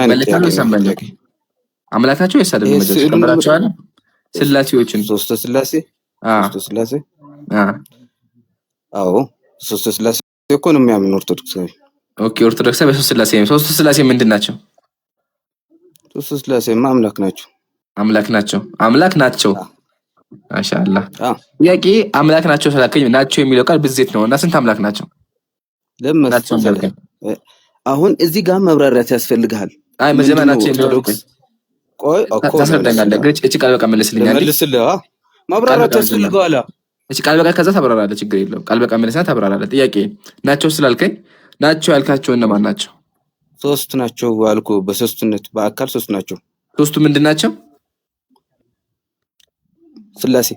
አይነት ጥያቄ ይመለካሉ ነው? ይሰማል። አምላካቸው ወይስ አይደለም? መጀመሪያ ስዕሉን ተቀበላቸዋል ስላሴዎችን ሶስተ ስላሴ ሶስተ ስላሴ አዎ ሶስተ ስላሴ እኮ ነው የሚያምን ኦርቶዶክሳዊ። ኦኬ ኦርቶዶክሳዊ በሶስት ስላሴ ሶስቱ ስላሴ ምንድን ናቸው? ሶስተ ስላሴ አምላክ ናቸው። አምላክ ናቸው። አምላክ ናቸው። ማሻአላህ። ጥያቄ አምላክ ናቸው ስላልከኝ ናቸው የሚለው ቃል ብዜት ነው እና ስንት አምላክ ናቸው? ለምን አሁን እዚህ ጋር መብራሪያት ያስፈልጋል። አይ መጀመሪያ ናቸው ኦርቶዶክስ ቆይ እኮ ታስረዳኛለህ። ግን እቺ ቃል በቃ መልስልኝ። ማብራሪያት ያስፈልገዋል። እቺ ቃል በቃ ከዛ ታብራራለህ። ችግር የለውም። ቃል በቃ መልስና ታብራራለህ። ጥያቄ ናቸው ስላልከኝ ናቸው ያልካቸው እነማን ናቸው? ሶስት ናቸው አልኩ። በሶስትነት በአካል ሶስት ናቸው። ሶስቱ ምንድን ናቸው? ስላሴ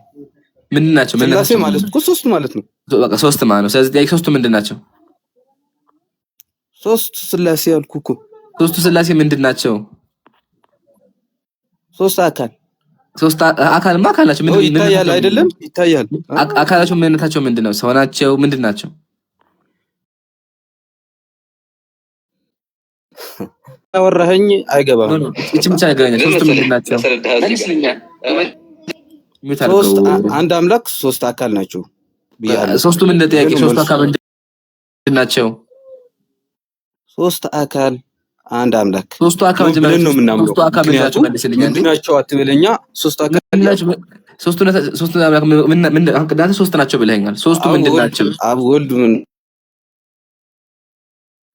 ምንድን ናቸው? ስላሴ ማለት እኮ ሶስት ማለት ነው። በቃ ሶስት ማለት ነው። ስለዚህ ጥያቄ ሶስቱ ምንድን ናቸው? ሶስት ስላሴ አልኩ እኮ። ሶስቱ ስላሴ ምንድን ናቸው? ሶስት አካል ሶስት አካልማ አካል ናቸው። ምንድን ይታያል አይደለም? ይታያል። አካላቸው ምንነታቸው ምንድን ነው? ሰው ናቸው? ምንድን ናቸው? ያወራኸኝ አይገባም። እቺ ብቻ ያገናኛል። ሶስቱ ምንድን ናቸው? ሶስት አንድ አምላክ ሶስት አካል ናቸው ብያለሁ። ሶስቱ ምንድን ነው? ጥያቄ ሶስቱ አካል ምንድን ናቸው? ሶስት አካል አንድ አምላክ ሶስቱ አካል ምንድን ነው የምናምነው? ሶስቱ አካል ምንድን ናቸው? መልስልኝ። ምንድን ናቸው አትበለኛ። ሶስት አካል ሶስቱ አምላክ ምን አንቀዳተ ሶስት ናቸው ብለኸኛል። ሶስቱ ምንድን ናቸው? አብ ወልድ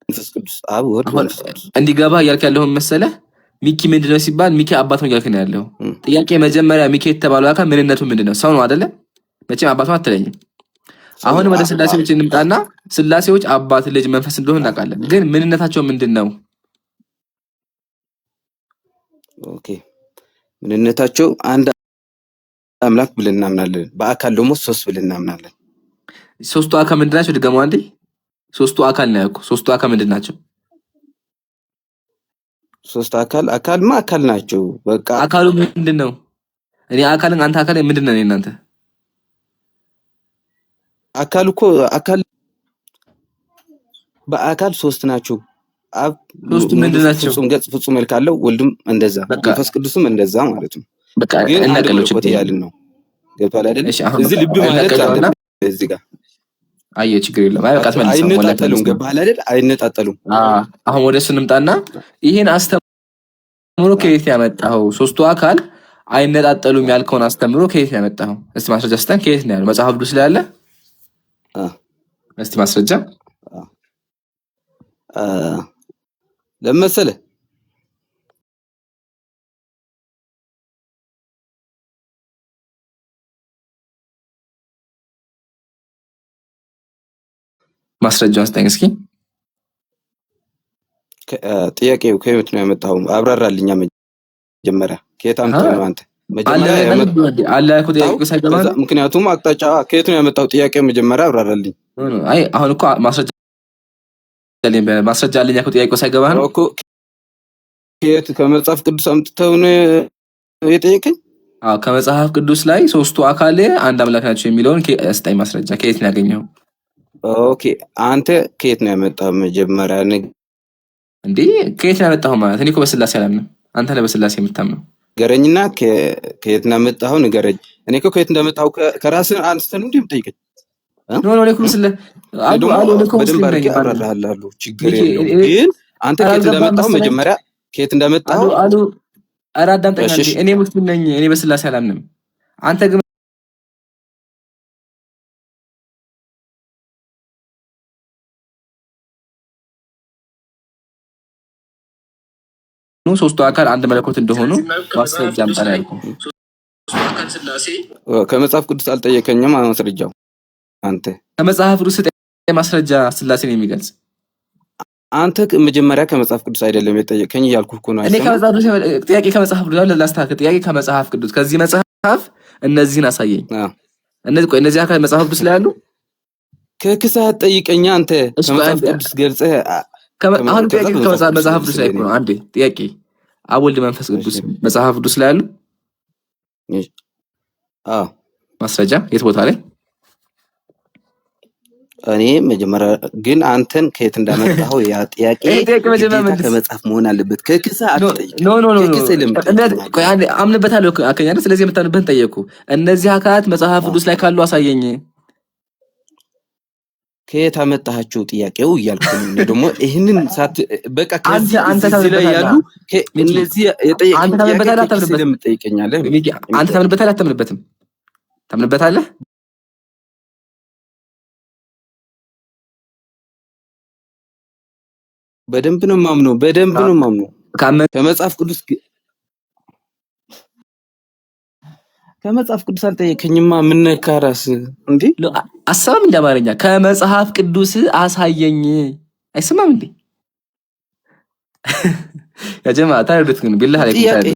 መንፈስ ቅዱስ። አብ ወልድ መንፈስ ቅዱስ እንዲገባ እያልክ ያለውን መሰለህ። ሚኪ ምንድነው ሲባል ሚኪ አባት ነው እያልክ ነው ያለው። ጥያቄ መጀመሪያ ሚኪ የተባለው አካል ምንነቱ ምንድነው? ሰው ነው አይደለ? መቼም አባት ነው አትለኝም። አሁን ወደ ስላሴዎች እንምጣና ስላሴዎች አባት፣ ልጅ፣ መንፈስ እንደሆነ እናውቃለን። ግን ምንነታቸው ምንድነው? ኦኬ ምንነታቸው አንድ አምላክ ብለን እናምናለን። በአካል ደግሞ ሶስት ብለን እናምናለን። ሶስቱ አካል ምንድን ናቸው? ድገመው አንዴ። ሶስቱ አካል ነው ያልኩህ። ሶስቱ አካል ምንድን ናቸው? ሶስት አካልማ አካል ናቸው። በቃ አካሉ ምንድነው? እኔ አካልን አንተ አካል ምንድነው? እኔ እናንተ አካል እኮ አካል በአካል ሶስት ናቸው። አብ ሶስቱ ምንድን ናቸው? ፍጹም ገጽ ፍጹም መልክ አለው። ወልድም እንደዛ መንፈስ ቅዱስም እንደዛ ማለት ነው። በቃ እናቀለው ችግር ያልን ነው። ገብቷል አይደል? እዚህ ልብ ማለት አለና እዚህ ጋር አየ ችግር የለም። አይ በቃ ተመልሰን አይነጣጠሉም። ገባህ አይደል? አይነጣጠሉም። አሁን ወደ እሱ እንምጣና ይሄን አስተምሮ ከየት ያመጣው? ሶስቱ አካል አይነጣጠሉም ያልከውን አስተምሮ ከየት ያመጣው? እስቲ ማስረጃ ስጠን። ከየት ነው ያለው? መጽሐፍ ቅዱስ ላይ አለ? እስቲ ማስረጃ ለመሰለ ማስረጃውን ስጠኝ እስኪ። ጥያቄው ከየት ነው ያመጣው? አብራራልኛ መጀመሪያ። ከየት አምጥተህ ነው አንተ? ምክንያቱም አቅጣጫ ከየት ነው ያመጣው? ጥያቄው መጀመሪያ አብራራልኝ። አይ አሁን እኮ ማስረጃ አለኝ እኮ ጥያቄው ሳይገባህ ነው እኮ። ከየት ከመጽሐፍ ቅዱስ አምጥተው ነው የጠየቀኝ? አዎ ከመጽሐፍ ቅዱስ ላይ ሶስቱ አካል አንድ አምላክ ናቸው የሚለውን ስጠኝ ማስረጃ። ከየት ነው ያገኘው? ኦኬ አንተ ከየት ነው ያመጣው? መጀመሪያ እንዴ ከየት ነው ያመጣው ማለት? እኔ እኮ በስላሴ አላምንም። አንተ ነህ በስላሴ የምታምነው። ገረኝና ከየት ነው ያመጣው ንገረኝ። እኔ እኮ ከየት እንዳመጣው ከራስህ አንስተህ ነው እንደምጠይቀኝ። ኖ ለኩም ስለ በደንብ አድርጌ አብራራለሁ። ችግር የለውም። ግን አንተ ከየት እንዳመጣው መጀመሪያ ከየት እንዳመጣው ኧረ አዳምጠኝ። እኔ ሙስሊም ነኝ። እኔ በስላሴ አላምንም። አንተ ግን ሶስቱ አካል አንድ መለኮት እንደሆኑ ማስረጃ አምጣና ያልኩህ። ሶስቱ አካል ስላሴ ከመጽሐፍ ቅዱስ አልጠየቀኝም። ማስረጃው አንተ ከመጽሐፍ ቅዱስ ማስረጃ ስላሴን የሚገልጽ አንተ መጀመሪያ ከመጽሐፍ ቅዱስ አይደለም የጠየቀኝ እያልኩህ እኮ ነው። እኔ ከመጽሐፍ ቅዱስ ጥያቄ ከመጽሐፍ ቅዱስ ላስተካክል። ጥያቄ ከመጽሐፍ ቅዱስ ከዚህ መጽሐፍ እነዚህን አሳየኝ። እነዚህ አካል መጽሐፍ ቅዱስ ላይ አሉ። ከክሳት ጠይቀኛ አንተ ከመጽሐፍ ቅዱስ ገልጸህ አሁን ጥያቄ ከመጽሐፍ ቅዱስ ላይ ነው። አንዴ ጥያቄ አብ ወልድ መንፈስ ቅዱስ መጽሐፍ ቅዱስ ላይ አሉ? አዎ። ማስረጃ የት ቦታ ላይ? እኔ መጀመሪያ ግን አንተን ከየት እንዳመጣኸው ያ ጥያቄ ግዴታ ከመጽሐፍ መሆን አለበት። ከክስ አትጠይቅ። ኖ ከክስ አምንበታለሁ አከኛለ። ስለዚህ የምታምንበትን ጠየቁ። እነዚህ አካላት መጽሐፍ ቅዱስ ላይ ካሉ አሳየኝ። ከየት አመጣሃቸው ጥያቄው እያልኩ ነው። ደግሞ ይሄንን ሳት በቃ ከዚህ ላይ ያሉ እነዚህ የጠየቀኝ ጥያቄ ስለምጠይቀኛለህ አንተ ታምንበታለህ አታምንበትም? ታምንበታለህ? በደንብ ነው የማምነው። ከመጽሐፍ ቅዱስ አልጠየቀኝማ። ምን ነካ ራስህ እንዴ? አሰማም እንደ አማርኛ ከመጽሐፍ ቅዱስ አሳየኝ አይሰማም እንዴ? ያ ጀማዓ ታረዱት ግን ቢላህ አለይኩም።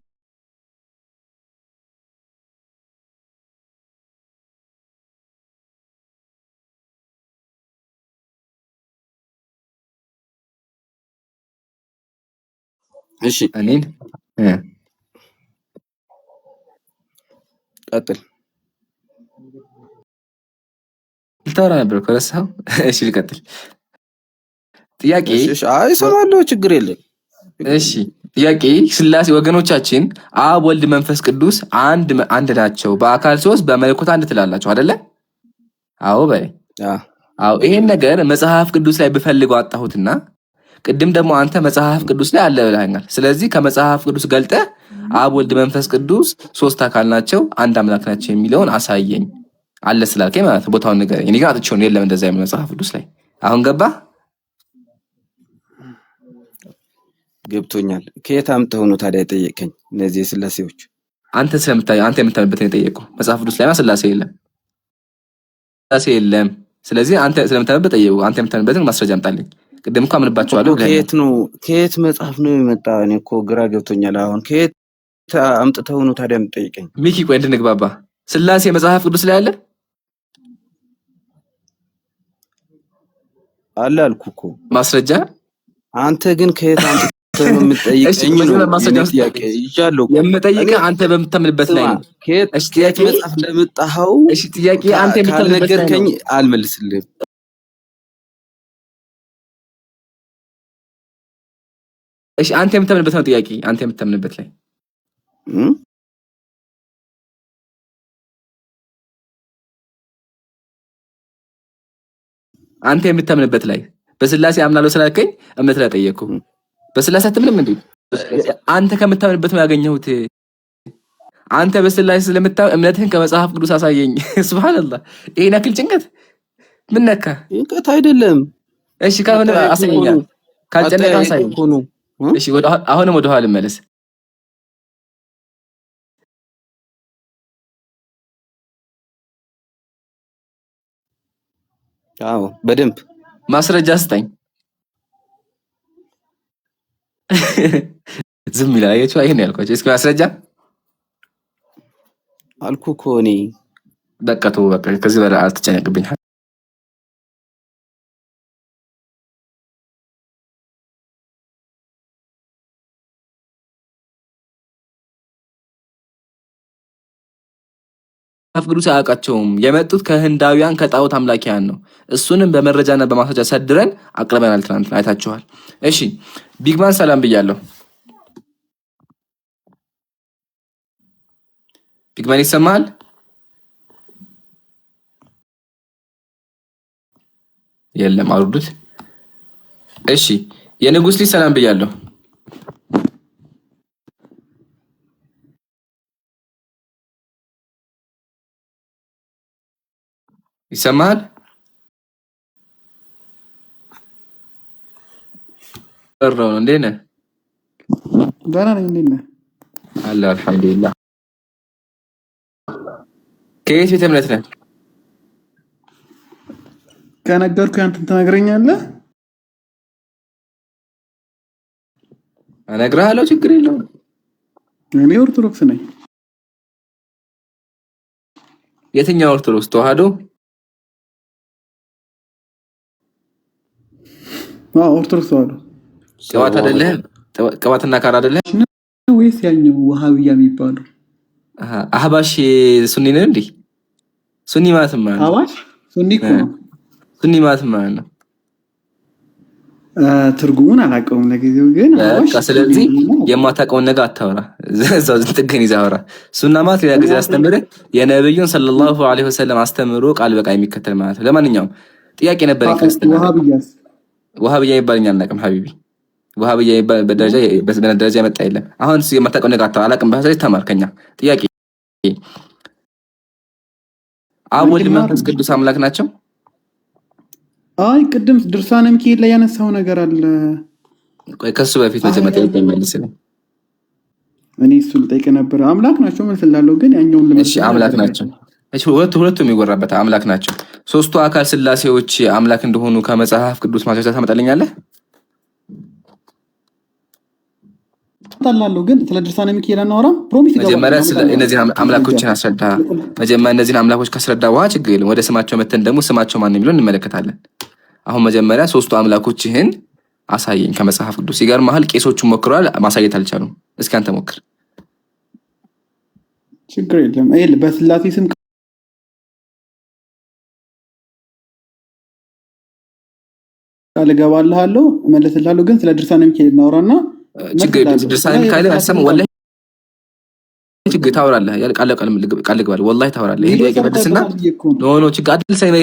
እሺ እኔን ቀጥል። ልታወራ ነበር እኮ ረሳኸው? እሺ ልቀጥል። ጥያቄ አይ እሰማለሁ፣ ችግር የለም። እሺ ጥያቄ ስላሴ ወገኖቻችን አብ ወልድ መንፈስ ቅዱስ አንድ ናቸው፣ በአካል ሶስት በመለኮት አንድ ትላላችሁ አይደለ? አዎ በይ። አዎ ይሄን ነገር መጽሐፍ ቅዱስ ላይ ብፈልገው አጣሁትና ቅድም ደግሞ አንተ መጽሐፍ ቅዱስ ላይ አለ ብለኸኛል። ስለዚህ ከመጽሐፍ ቅዱስ ገልጠህ አብ ወልድ መንፈስ ቅዱስ ሶስት አካል ናቸው አንድ አምላክ ናቸው የሚለውን አሳየኝ አለ ስላልከኝ ማለት ነው። ቦታውን ንገረኝ። እኔ ግን አጥቼው ነው። የለም እንደዛ የሚል መጽሐፍ ቅዱስ ላይ። አሁን ገባ? ገብቶኛል። ከየት አምጥተው ነው ታዲያ የጠየቀኝ? እነዚህ ስላሴዎች አንተ የምታምንበት ነው የጠየቀው። መጽሐፍ ቅዱስ ላይ ስላሴ የለም፣ ስላሴ የለም። ስለዚህ አንተ ስለምታምንበት ጠየቁ። አንተ የምታምንበትን ማስረጃ አምጣልኝ። ቅድም እኮ አምንባቸዋለሁ። ከየት መጽሐፍ ነው የመጣ? እኔ እኮ ግራ ገብቶኛል። አሁን ከየት አምጥተው ነው ታዲያ የምጠይቀኝ? ሚኪ ቆይ እንድንግባባ፣ ስላሴ መጽሐፍ ቅዱስ ላይ አለ አልኩ እኮ ማስረጃ። አንተ ግን ከየት አምጥተው ነው የምጠይቀኝ? የምጠይቅህ አንተ በምታምንበት ላይ ነው። ከየት መጽሐፍ እንደመጣኸው ጥያቄ አንተ ካልነገርከኝ አልመልስልህም። እሺ አንተ የምታምንበት ነው ጥያቄ። አንተ የምታምንበት ላይ አንተ የምታምንበት ላይ በስላሴ አምናለሁ ስላልከኝ እምነት ላይ ጠየቅኩ። በስላሴ አትምንም እንዴ? አንተ ከምታምንበት ነው ያገኘሁት። አንተ በስላሴ ስለምታምን እምነትህን ከመጽሐፍ ቅዱስ አሳየኝ። ሱብሃንአላህ። ይሄን ያክል ጭንቀት ምን ነካ? ጭንቀት አይደለም። እሺ ካልሆነ አሳየኛ። ካልጨነቀ አሳየኝ። እሺ አሁንም ወደ ኋላ ልመለስ። አዎ በደንብ ማስረጃ ስጠኝ። ዝም ይላል። አያችሁ? አይሄን ያልኳቸው። እስኪ ማስረጃ አልኩ እኮ እኔ። በቃ ተው፣ በቃ ከዚህ በላይ አትጨነቅብኝ። መጽሐፍ ቅዱስ አያውቃቸውም። የመጡት ከህንዳውያን ከጣዖት አምላኪያን ነው። እሱንም በመረጃና በማስረጃ ሰድረን አቅርበናል። ትናንት አይታችኋል። እሺ ቢግማን ሰላም ብያለሁ። ቢግማን ይሰማል? የለም አውርዱት። እሺ የንጉስ ልጅ ሰላም ብያለሁ። ይሰማል? በረው እንዴት ነህ? ደህና ነኝ። እንዴት ነህ? አለ አልሐምዱሊላህ። ከየት ቤተ እምነት ነህ? ከነገርኩህ አንተን ትነግረኛለህ? እነግርሃለሁ፣ ችግር የለውም። እኔ ኦርቶዶክስ ነኝ። የትኛው ኦርቶዶክስ? ተዋህዶ? ኦርቶዶክስ ተዋህዶ። ቅባት አይደለህ? ቅባትና ካራ አይደለህ ወይስ ያኛው ወሃቢያ የሚባለው? አህባሽ ሱኒ ነው እንዴ? ሱኒ ማለት ማለት አህባሽ ሱኒ እኮ ነው። ሱኒ ማለት ማለት ነው ትርጉሙን አላውቀውም ለጊዜው ግን ስለዚህ የማታውቀውን ነገር አታወራ እዛው ጥግን ይዘህ አውራ ሱና ማለት ሌላ ጊዜ አስተምረህ የነብዩን ሰለላሁ ዐለይሂ ወሰለም አስተምሮ ቃል በቃል የሚከተል ማለት ነው ለማንኛውም ጥያቄ ነበር ክርስቲያን ወሃብያ ይባልኛል አናውቅም ሀቢቢ ወሃብያ ይባል በደረጃ የመጣ የለም አሁን የማታውቀውን ነገር አታወራ አላውቅም በሐሳብ ተማርከኛ ጥያቄ አብ ወልድ መንፈስ ቅዱስ አምላክ ናቸው አይ ቅድም ድርሳነ ሚካኤል ላይ ያነሳው ነገር አለ ቆይ ከሱ በፊት መጀመሪያ ይመልስልኝ እኔ እሱ ልጠይቅ ነበር አምላክ ናቸው ምን ስላለው ግን ያኛውን ለምን እሺ አምላክ ናቸው እሺ ሁለቱም የሚወራበት አምላክ ናቸው ሶስቱ አካል ስላሴዎች አምላክ እንደሆኑ ከመጽሐፍ ቅዱስ ማስረጃ ታመጣልኛለህ ታላለው ግን ስለ ድርሳነ ሚካኤል አናወራም ፕሮሚስ ይገባል መጀመሪያ እነዚህ አምላኮችን አስረዳ መጀመሪያ እነዚህን አምላኮች ካስረዳ በኋላ ችግር የለም ወደ ስማቸው መተን ደግሞ ስማቸው ማን ነው የሚለው እንመለከታለን አሁን መጀመሪያ ሶስቱ አምላኮችህን አሳየኝ ከመጽሐፍ ቅዱስ ይገርምሃል ቄሶቹ ሞክረዋል ማሳየት አልቻሉም እስኪ አንተ ሞክር ችግር የለም አይል በስላሴ ስም ቃል ገባልሃለሁ እመልስልሃለሁ ግን ስለ ድርሳነ ሚካኤል እናወራና ችግር ድርሳነ ሚካኤል አሰማ ወላሂ ችግር ታወራለህ ቃል ገባል ወላሂ ታወራለህ ይሄ ጥያቄ መልስና ኖ ችግር አይደል ሳይመህ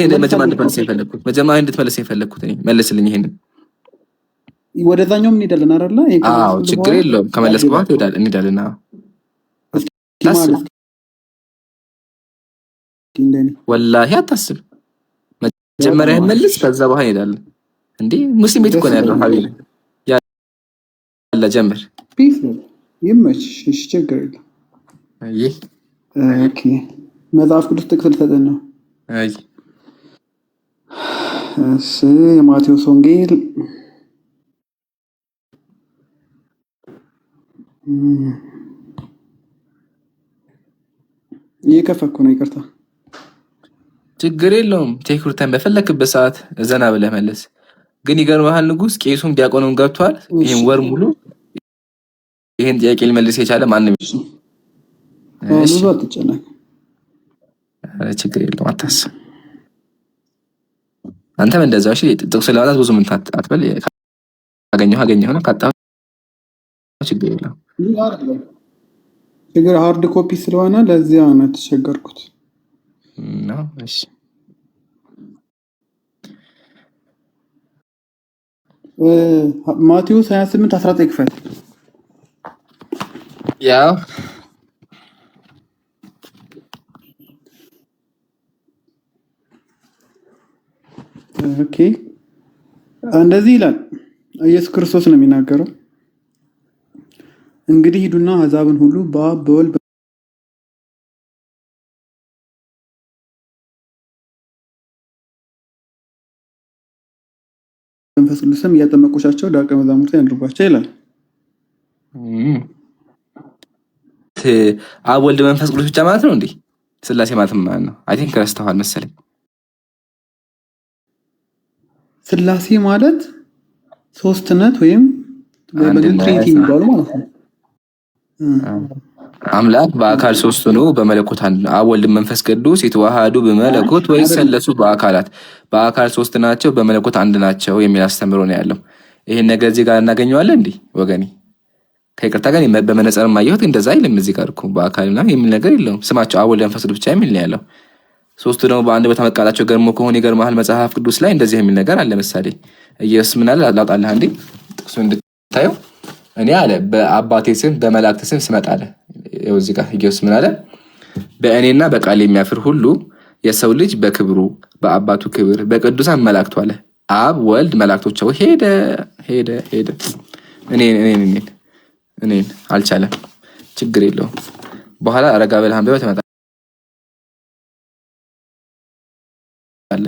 መጀመሪያ እንድትመልስ የፈለኩት እኔ መልስልኝ ይሄንን ወደዛኛው ምን ይደልና አይደለ አዎ ችግር የለውም ከመለስኩ በኋላ እንሄዳለን ወላሂ አታስብ መጀመሪያ መልስ ከዛ በኋላ እንሄዳለን እንዴ ሙስሊም ቤት እኮ ነው ያለው ሀቢብ ያለ ጀምር ፒስ ይመች እሺ ችግር የለም አይ ኦኬ መጽሐፍ ቅዱስ ጥቅስ ልሰጠን ነው አይ እሺ የማቴዎስ ወንጌል እየከፈኩ ነው ይቅርታ ችግር የለውም ቴክሩታን በፈለክበት ሰዓት ዘና ብለህ መለስ ግን ይገርምሃል ንጉስ ቄሱም ዲያቆኑም ገብቷል ይሄን ወር ሙሉ ይሄን ጥያቄ ሊመልስ የቻለ ማንም እሺ አትጨነቅ ችግር የለውም አታስብ አንተም እንደዛው እሺ ጥቅስ ለማለት ብዙ ምን አትበል አገኘሁ ነው ካጣ ችግር የለውም ችግር ሃርድ ኮፒ ስለሆነ ለዚያ ነው ተቸገርኩት ነው እሺ ማቴዎስ 28:19 ክፈል ያው ኦኬ እንደዚህ ይላል ኢየሱስ ክርስቶስ ነው የሚናገረው እንግዲህ ሂዱና አሕዛብን ሁሉ በአብ በወልድ መንፈስ ቅዱስም እያጠመቁሻቸው ደቀ መዛሙርት ያድርጓቸው ይላል አብ ወልድ መንፈስ ቅዱስ ብቻ ማለት ነው እንዴ ስላሴ ማለት ነው አይ ቲንክ ረስተዋል መሰለኝ ስላሴ ማለት ሶስትነት ወይም በትሪኒቲ የሚባሉ ማለት ነው አምላክ በአካል ሶስት ነው በመለኮት አንድ አብ ወልድ መንፈስ ቅዱስ የተዋሃዱ በመለኮት ወይስ ሰለሱ በአካላት በአካል ሶስት ናቸው በመለኮት አንድ ናቸው የሚል አስተምሮ ነው ያለው ይሄን ነገር እዚህ ጋር እናገኘዋለን እንዴ ወገኔ ከይቅርታ ጋር በመነጽር ማየሁት እንደዛ አይልም እዚህ ጋር እኮ በአካልና የሚል ነገር የለውም ስማቸው አብ ወልድ መንፈስ ቅዱስ ብቻ የሚል ነው ያለው ሶስቱ ደግሞ በአንድ ቦታ መቃላቸው ገርሞ ከሆነ ይገርማል መጽሐፍ ቅዱስ ላይ እንደዚህ የሚል ነገር አለ ለምሳሌ ኢየሱስ ምን አለ ላውጣልህ አንዴ ጥቅሱን እንድታየው እኔ አለ በአባቴ ስም በመላእክት ስም ስመጣለ ይኸው እዚህ ጋር ኢየሱስ ምን አለ በእኔና በቃል የሚያፍር ሁሉ የሰው ልጅ በክብሩ በአባቱ ክብር በቅዱሳን መላእክቱ አለ አብ ወልድ መላእክቶቻቸው ሄደ እኔን አልቻለም ችግር የለውም በኋላ አረጋ በልሃን በለው ተመጣ አለ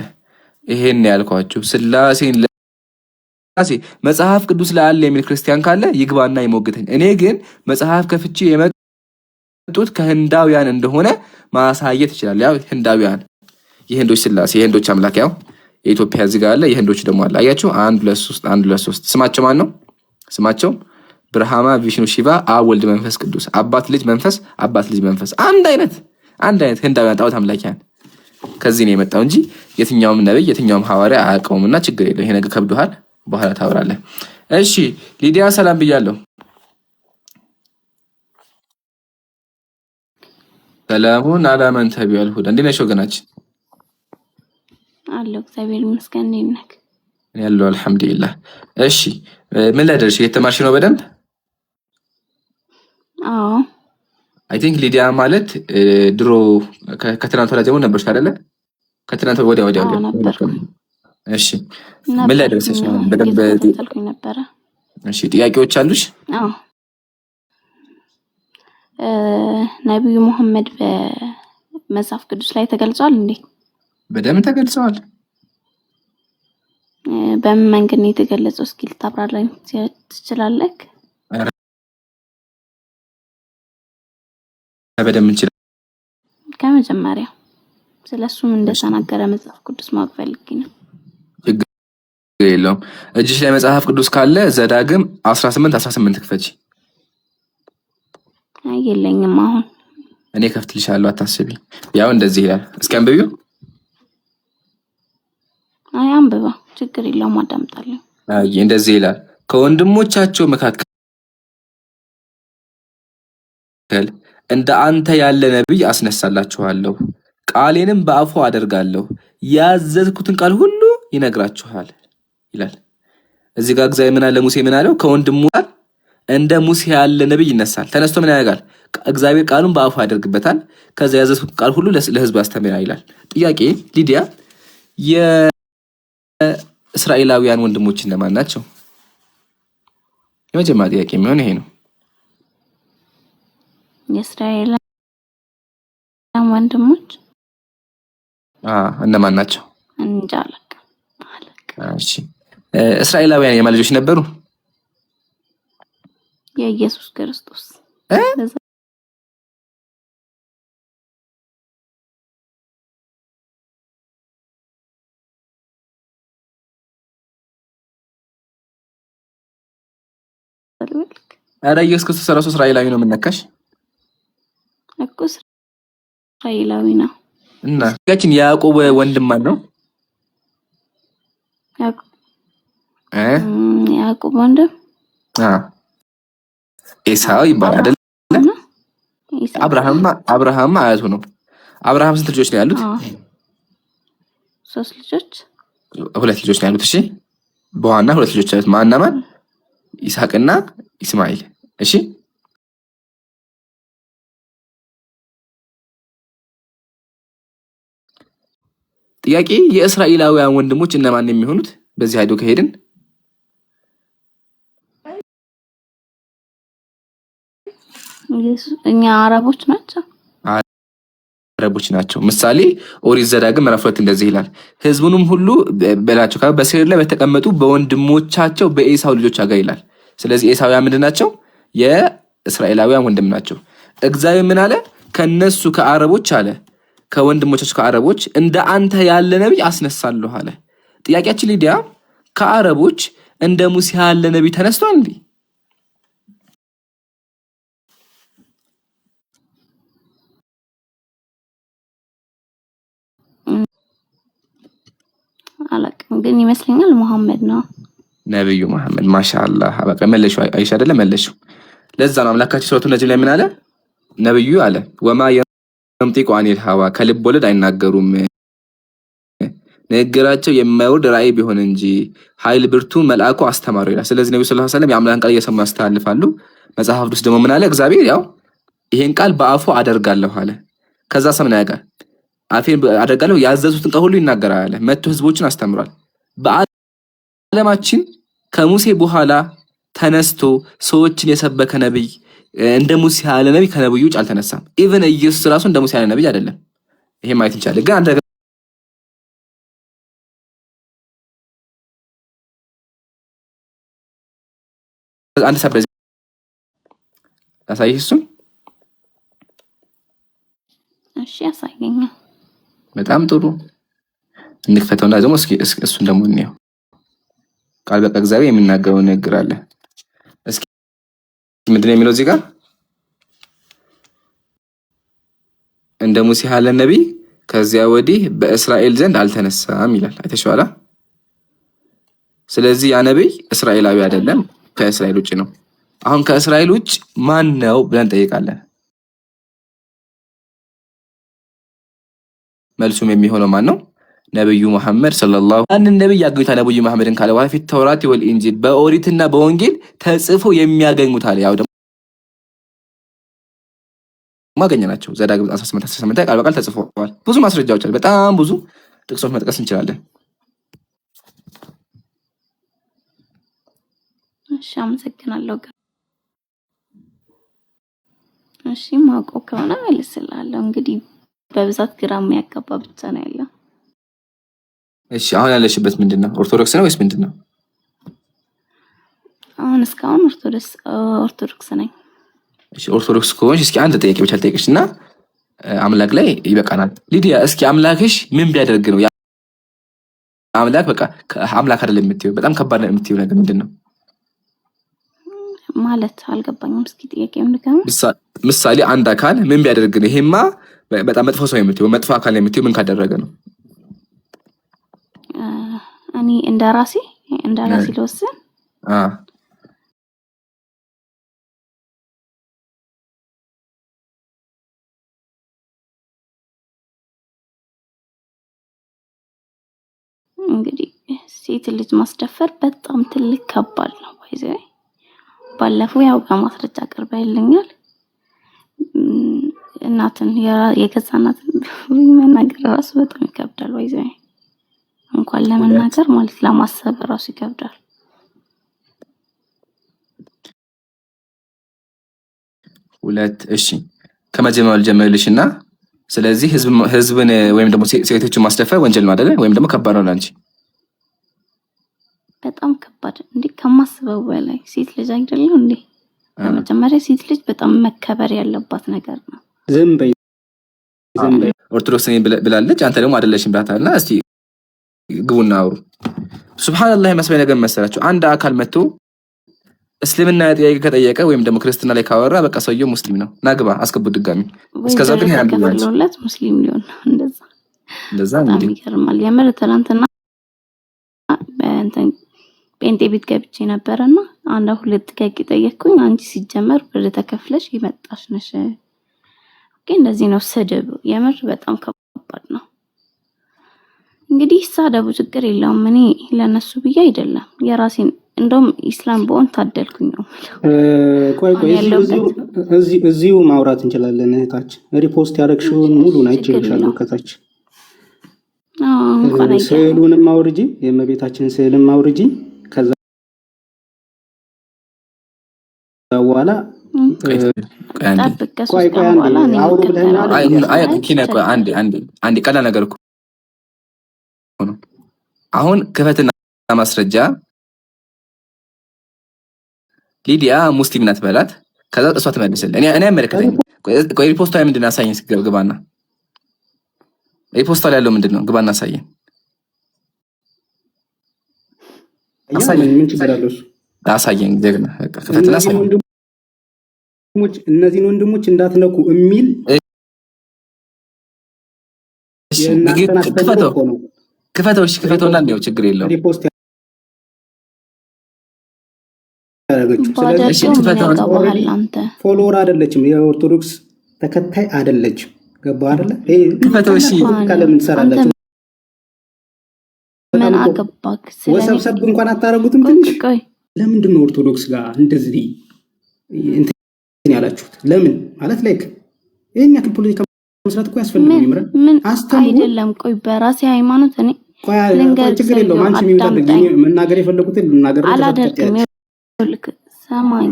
ይሄን ያልኳችሁ ስላሴን ለራሴ መጽሐፍ ቅዱስ ላይ አለ የሚል ክርስቲያን ካለ ይግባና ይሞግተኝ እኔ ግን መጽሐፍ ከፍቼ የመጡት ከህንዳውያን እንደሆነ ማሳየት ይችላል ያው ህንዳውያን የህንዶች ስላሴ የህንዶች አምላክ ያው የኢትዮጵያ እዚህ ጋር አለ የህንዶች ደግሞ አለ አያችሁ 1 2 3 ስማቸው ማን ነው ስማቸው ብርሃማ ቪሽኑ ሺቫ አብ ወልድ መንፈስ ቅዱስ አባት ልጅ መንፈስ አንድ አይነት ህንዳውያን ጣዖት አምላኪያን ከዚህ ነው የመጣው እንጂ የትኛውም ነብይ የትኛውም ሐዋርያ አያውቀውምና ችግር የለው። ይሄ ነገር ከብዶሃል፣ በኋላ ታወራለህ። እሺ ሊዲያ ሰላም ብያለሁ። ሰላሙን አላመን ተቢያል ሁዳ እንዴ ነሽ ወገናችን? አለሁ እግዚአብሔር ይመስገን። እንዴት ነህ? እኔ ያለው አልሐምዱሊላህ። እሺ ምን ላይ ደርሽ? የተማርሽ ነው በደንብ? አዎ አይ ቲንክ ሊዲያ ማለት ድሮ ከትናንት ወዲያ ጀምሮ ነበርሽ አይደለ? ከትናንት ወዲያ ነበርኩ። እሺ ምን ላይ ደርሰሽ ነው በደንብ ተልኩኝ ነበረ። እሺ ጥያቄዎች አሉሽ? አዎ ነብዩ መሐመድ በመጽሐፍ ቅዱስ ላይ ተገልጿል እንዴ? በደንብ ተገልጿል። በምን መንገድ ነው የተገለጸው? እስኪ ልታብራራኝ ትችላለህ? በደንብ እንችላለን። ከመጀመሪያ ስለሱም እንደተናገረ መጽሐፍ ቅዱስ ማወቅ ፈልጌ ነው። ችግር የለውም። እጅሽ ላይ መጽሐፍ ቅዱስ ካለ ዘዳግም 18 ክፈቺ። አይ የለኝም አሁን። እኔ ከፍትልሻለሁ አታስቢ። ያው እንደዚህ ይላል። እስኪ አንብቢው። አይ አንብባ፣ ችግር የለውም አዳምጣለሁ። አይ እንደዚህ ይላል። ከወንድሞቻቸው መካከል እንደ አንተ ያለ ነብይ አስነሳላችኋለሁ፣ ቃሌንም በአፉ አደርጋለሁ፣ ያዘዝኩትን ቃል ሁሉ ይነግራችኋል ይላል። እዚህ ጋር እግዚአብሔር ምን አለ? ሙሴ ምን አለው? ከወንድሙ ጋር እንደ ሙሴ ያለ ነብይ ይነሳል። ተነስቶ ምን ያደርጋል? እግዚአብሔር ቃሉን በአፉ ያደርግበታል። ከዛ ያዘዝኩትን ቃል ሁሉ ለህዝብ ያስተምራል ይላል። ጥያቄ ሊዲያ፣ የእስራኤላውያን ወንድሞች እነማን ናቸው? የመጀመሪያ ጥያቄ የሚሆን ይሄ ነው። የእስራኤላውያን ወንድሞች እነማን ናቸው? እንጃ አላውቅም። እሺ እስራኤላውያን የማን ልጆች ነበሩ? የኢየሱስ ክርስቶስ ኧረ ኢየሱስ ክርስቶስ ራሱ እስራኤላዊ ነው። የምነካሽ እኮ እስራኤላዊ ነው። እና ያችን ያዕቆብ ወንድም ማን ነው? ያዕቆብ ወንድም ኤሳው ይባላል አይደል? አብርሃም አያቱ ነው። አብርሃም ስንት ልጆች ነው ያሉት? 3 ልጆች፣ 2 ልጆች ነው ያሉት። እሺ በዋና 2 ልጆች አሉት። ማንና ማን? ይስሐቅና ኢስማኤል። እሺ ጥያቄ፣ የእስራኤላውያን ወንድሞች እነማን የሚሆኑት? በዚህ አይዶ ከሄድን እኛ አረቦች ናቸው። አረቦች ናቸው። ምሳሌ ኦሪት ዘዳግም ምዕራፍ 2 እንደዚህ ይላል፣ ህዝቡንም ሁሉ በላቸው በሴር ላይ በተቀመጡ በወንድሞቻቸው በኤሳው ልጆች አጋ ይላል። ስለዚህ ኤሳውያን ምንድን ናቸው? የእስራኤላውያን ወንድም ናቸው። እግዚአብሔር ምን አለ? ከነሱ ከአረቦች አለ ከወንድሞቻቸው ከአረቦች እንደ አንተ ያለ ነብይ አስነሳለሁ አለ። ጥያቄያችን ሊዲያ፣ ከአረቦች እንደ ሙሴ ያለ ነብይ ተነስቷል እንዴ? አላውቅም ግን ይመስለኛል መሐመድ ነው ነብዩ መሐመድ። ማሻአላህ በቃ መለሹ። አይሻ አይደለ መለሹ። ለዛ ነው አምላካችን ሱረቱ ነጅም ላይ ምን አለ? ነብዩ አለ ወማ የምጢቁ አኒል ሀዋ፣ ከልብ ወለድ አይናገሩም፣ ንግግራቸው የማይወርድ ራእይ ቢሆን እንጂ ኃይል ብርቱ መልአኩ አስተማሩ ይላል። ስለዚህ ነብዩ ሰለላሁ ዐለይሂ ወሰለም የአምላክን ቃል እየሰሙ ያስተላልፋሉ። መጽሐፍ ቅዱስ ደግሞ ምን አለ? እግዚአብሔር ያው ይሄን ቃል በአፉ አደርጋለሁ አለ። ከዛ ሰምን ያጋል አፌን አደርጋለሁ ያዘዙትን ቃል ሁሉ ይናገራል አለ። መጥቶ ህዝቦችን አስተምሯል። በዓለማችን ከሙሴ በኋላ ተነስቶ ሰዎችን የሰበከ ነብይ እንደ ሙሴ ያለ ነብይ ከነብዩ ውጭ አልተነሳም። ኢቭን ኢየሱስ ራሱ እንደ ሙሴ ያለ ነብይ አይደለም። ይሄ ማየት እንችላለን። ግን አንድ ሰብረዝ አሳይህ እሱን። እሺ ያሳየኝ። በጣም ጥሩ። እንክፈተውና ደግሞ እስኪ እሱን ደግሞ እንየው። ቃል በቃ እግዚአብሔር የሚናገረው ነገር አለ። እስኪ ምንድነው የሚለው እዚህ ጋር? እንደ ሙሴ ያለ ነብይ ከዚያ ወዲህ በእስራኤል ዘንድ አልተነሳም ይላል። አይተሽዋላ። ስለዚህ ያ ነብይ እስራኤላዊ አይደለም፣ ከእስራኤል ውጭ ነው። አሁን ከእስራኤል ውጭ ማን ነው ብለን ጠይቃለን። መልሱም የሚሆነው ማን ነው? ነብዩ መሐመድ ሰለላሁ አንድ ነብይ ያገኙታል። ነብዩ መሐመድን ካለ በኋላ ፊት ተውራት ወል ኢንጂል በኦሪትና በወንጌል ተጽፎ የሚያገኙታል። ያው ደግሞ ማገኘናቸው ዘዳግም 18 ቃል በቃል ተጽፈዋል። ብዙ ማስረጃዎች አሉ። በጣም ብዙ ጥቅሶች መጥቀስ እንችላለን። እሺ አመሰግናለሁ። እሺ ማውቀው ከሆነ መልስላለሁ። እንግዲህ በብዛት ግራ የሚያጋባ ብቻ ነው ያለው። እሺ አሁን ያለሽበት ምንድነው? ኦርቶዶክስ ነው ወይስ ምንድነው? አሁን እስካሁን ኦርቶዶክስ ነኝ። እሺ ኦርቶዶክስ ከሆንሽ እስኪ አንድ ጥያቄ ብቻ ልጠይቅሽና አምላክ ላይ ይበቃናል። ሊዲያ እስኪ አምላክሽ ምን ቢያደርግ ነው አምላክ በቃ አምላክ አይደለም የምትይው? በጣም ከባድ ነው የምትይው ነገር ምንድነው? ማለት አልገባኝም። እስኪ ጥያቄው እንደገና ምሳሌ አንድ አካል ምን ቢያደርግ ነው ይሄማ በጣም መጥፎ ሰው የምትይው? መጥፎ አካል የምትይው ምን ካደረገ ነው? እኔ እንደራሴ ልወስን እንግዲህ ሴት ልጅ ማስደፈር በጣም ትልቅ ከባድ ነው። ባለፈው ያው በማስረጃ አቅርበውልኛል። እናትን የገዛ እናትን መናገር ራሱ በጣም ይከብዳል። እንኳን ለመናገር ማለት ለማሰብ ራሱ ይከብዳል። ሁለት እሺ ከመጀመሪያው ጀመርልሽና ስለዚህ ህዝብን ወይም ደግሞ ሴቶችን ማስደፈር ወንጀል ነው አይደል? ወይም ደግሞ ከባድ ነው ላንቺ? በጣም ከባድ እንዴ! ከማስበው በላይ ሴት ልጅ አይደለም እንዴ? በመጀመሪያ ሴት ልጅ በጣም መከበር ያለባት ነገር ነው። ዝም በይ ኦርቶዶክስ ነኝ ብላለች፣ አንተ ደግሞ አይደለሽም ብላታልና እስቲ ግቡና አውሩ። ሱብሃንአላህ መስበይ ነገር መሰላችሁ። አንድ አካል መጥቶ እስልምና ጥያቄ ከጠየቀ ወይም ደግሞ ክርስትና ላይ ካወራ በቃ ሰውየው ሙስሊም ነው፣ ናግባ አስገቡት ድጋሚ። እስከዛ ግን ያንደለት ሙስሊም ሊሆን እንደዛ እንዴ ይገርማል። የምር ትናንትና ጴንጤ ቤት ገብቼ ነበርና አንድ ሁለት ጥያቄ ጠየቅኩኝ። አንቺ ሲጀመር ብር ተከፍለሽ ይመጣሽ ነሽ ግን እንደዚህ ነው ስድብ። የምር በጣም ከባድ ነው። እንግዲህ ሳደቡ ችግር የለውም። እኔ ለነሱ ብዬ አይደለም የራሴን እንደውም ኢስላም በሆን ታደልኩኝ ነው። ቆይ እዚሁ ማውራት እንችላለን። እህታችን ሪፖስት ያደረግሽውን ሙሉን አይቼልሻለሁ ከታች። ስዕሉንም አውርጂ፣ የእመቤታችንን ስዕልም አውርጂ። ከዛ በኋላ አንድ ቀላል ነገር እኮ ነው። አሁን ክፈትና ማስረጃ ሊዲያ ሙስሊም ናት በላት። ከዛ እሷ ትመልስልህ። እኔ አይመለከተኝም። ቆይ ሪፖስቷ ላይ ምንድን ነው አሳየኝ። ግባና ሪፖስቷ ላይ ያለው ምንድን ነው? ግባና አሳየኝ። አሳየኝ ጀግና። ክፈትና አሳየኝ። እነዚህን ወንድሞች እንዳትነኩ የሚል ክፈተው። እሺ ክፈተውና እንደው ችግር የለውም። ፎሎወር አይደለችም፣ የኦርቶዶክስ ተከታይ አይደለችም። ገባ አይደለ? ክፈተው። እሺ ካለም እንሰራላችሁ። ምን አገባክ? ወሰብሰብ እንኳን አታረጉትም። ትንሽ ለምንድን ነው ኦርቶዶክስ ጋር እንደዚህ እንትን ያላችሁት? ለምን ማለት ላይክ ይሄን ያክል ፖለቲካ መስራት እኮ ያስፈልጋል። ይምራ አይደለም። ቆይ በራሴ ሃይማኖት እኔ ችግር የለውም። አንቺ መናገር የፈለጉትን ልናገር አላደርግም። ሰማኝ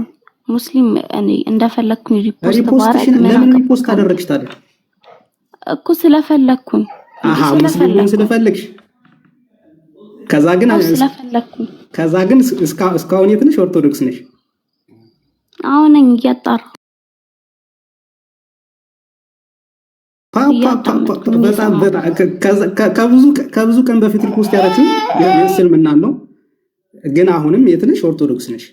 ሙስሊም እኔ እንደፈለኩኝ ሪፖስት ባረግ ለምን ሪፖስት አደረግሽ ታዲያ? እኮ ስለፈለኩኝ ስለፈለግሽ ከዛ ግን እስካሁን የት ነሽ? ኦርቶዶክስ ነሽ? አሁን ነኝ እያጣራ ከብዙ ቀን በፊት ሪፖስት ያደረግሽ የእስልምና ነው። ግን አሁንም የት ነሽ? ኦርቶዶክስ ነሽ?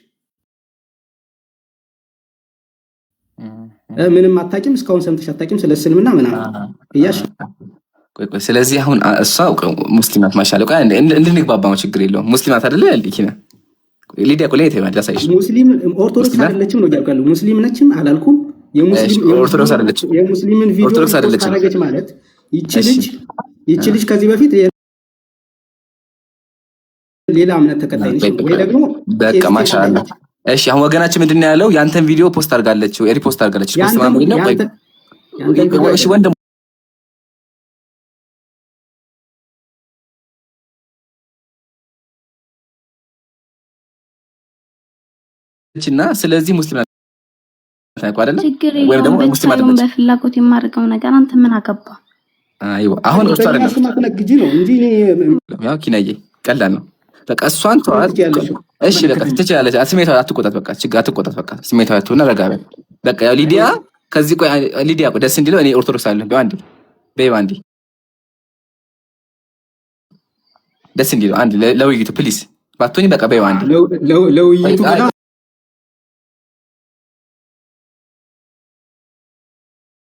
ምንም አታውቂም? እስካሁን ሰምተሽ አታውቂም ስለ እስልምና ምናምን እያልሽ ስለዚህ አሁን እሷ ሙስሊማት ማሻለቁ እንድንግባባ ነው፣ ችግር የለውም። ሙስሊማት አይደለ ሊኪና ሊዲያ ኮሌ ተባለ ሳይሽ ሙስሊም ኦርቶዶክስ አይደለችም ነው ያልኩት። ሙስሊም ነችም አላልኩም። የሙስሊም ኦርቶዶክስ አይደለችም። የሙስሊምን ቪዲዮ ታረገች ማለት ይቺ ልጅ ከዚህ በፊት ሌላ እምነት ተከታይ ነች ወይ ደግሞ በቃ ማሻአላ። እሺ አሁን ወገናችን ምንድነው ያለው? ያንተን ቪዲዮ ፖስት አድርጋለች ወይ ሪፖስት አድርጋለች? ፖስት ማለት ነው ወይ? እሺ ወንድም እና ስለዚህ ሙስሊም ታይቋ አይደለም ወይ ደግሞ ሙስሊም አይደለም። በፍላጎት የማርገው ነገር አንተ ምን አገባ? አይዋ አሁን እሷ አይደለም ማስማከነግጂ ነው እንጂ ያው ኪናዬ ቀላል ነው። በቃ እሷን ተዋት። እሺ በቃ ትችላለች። ስሜታዊ አትቆጣት። በቃ ችግር አትቆጣት። በቃ ስሜታዊ አትሆና ረጋበ። በቃ ያው ሊዲያ ከዚህ ቆይ ሊዲያ ቆይ ደስ እንዲለው እኔ ኦርቶዶክስ አይደለም በአንዴ በአንዴ ደስ እንዲለው አንዴ ለውይይቱ ፕሊዝ ባትሆኝ በቃ በአንዴ ለውይይቱ